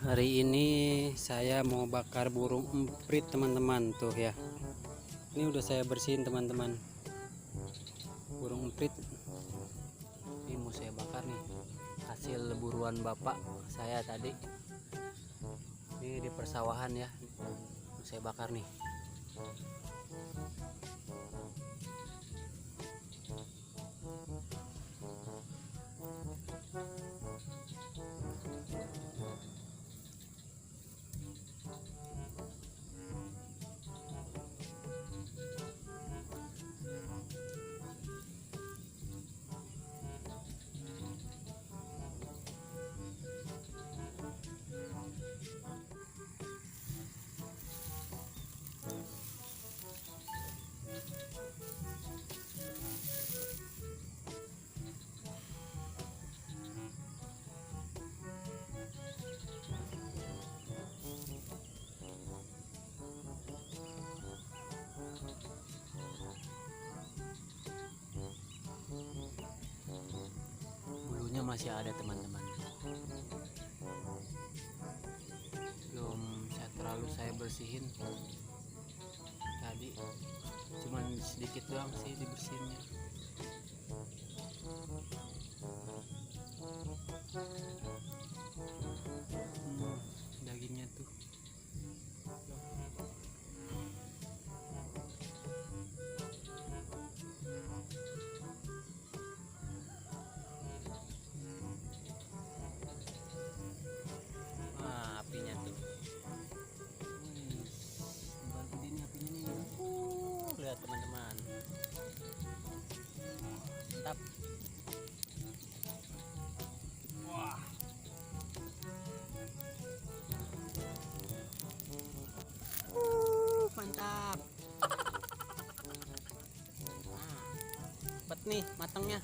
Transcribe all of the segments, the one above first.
Hari ini saya mau bakar burung emprit teman-teman. Tuh ya, ini udah saya bersihin teman-teman. Burung emprit ini mau saya bakar nih, hasil buruan bapak saya tadi. Ini di persawahan ya, mau saya bakar nih. Bulunya masih ada teman-teman, belum saya bersihin tadi, cuman sedikit doang sih dibersihinnya. Dagingnya tuh apinya tuh baru ini apinya nih. Lihat teman-teman, mantap. Wah, mantap. Cepet nih matangnya.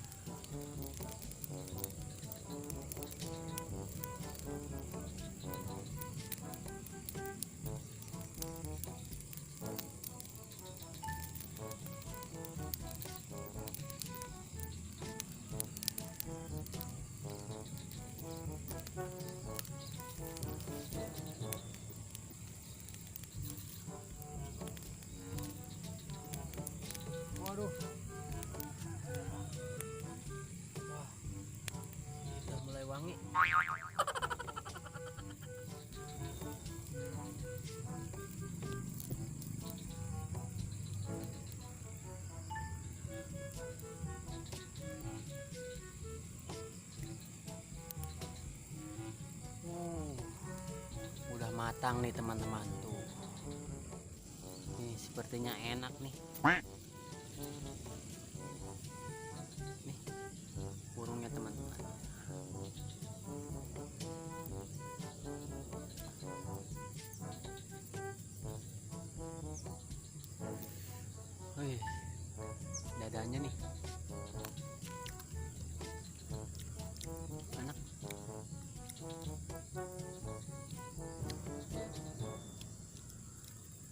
Waduh, wah, udah mulai wangi. Udah matang nih teman-teman tuh. Nih sepertinya enak nih. Nih burungnya teman-teman. Wih, dadanya nih enak.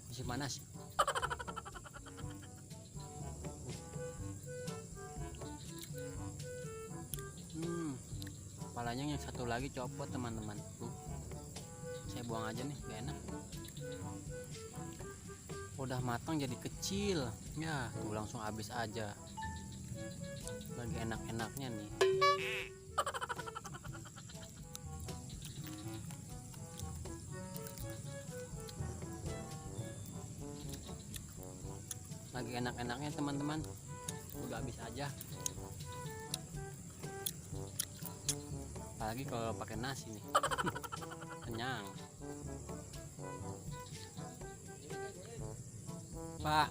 Masih panas. Kepalanya yang satu lagi copot teman-teman. Tuh, saya buang aja nih, gak enak. Udah matang jadi kecil ya, tuh langsung habis aja. Lagi enak-enaknya nih. Lagi enak-enaknya teman-teman, udah habis aja. Apalagi kalau pakai nasi nih. Kenyang. Pak,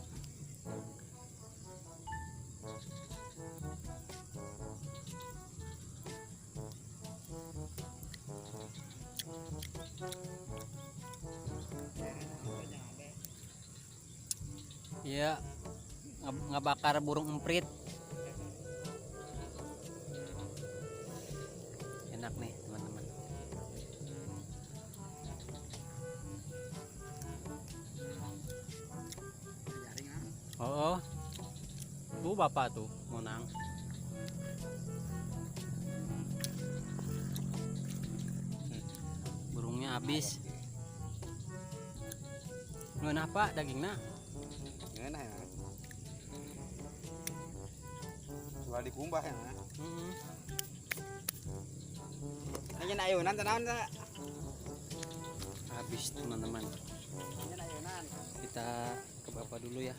iya, ngebakar burung emprit. Enak nih teman-teman. Oh, tuh bapak tuh monang. Burungnya habis. Ngeun apa dagingna? Enak ya. Jual dikumbah ya. Hanya nak ayunan tenan tak? Habis teman-teman. Hanya nak ayunan. Kita ke bapak dulu ya.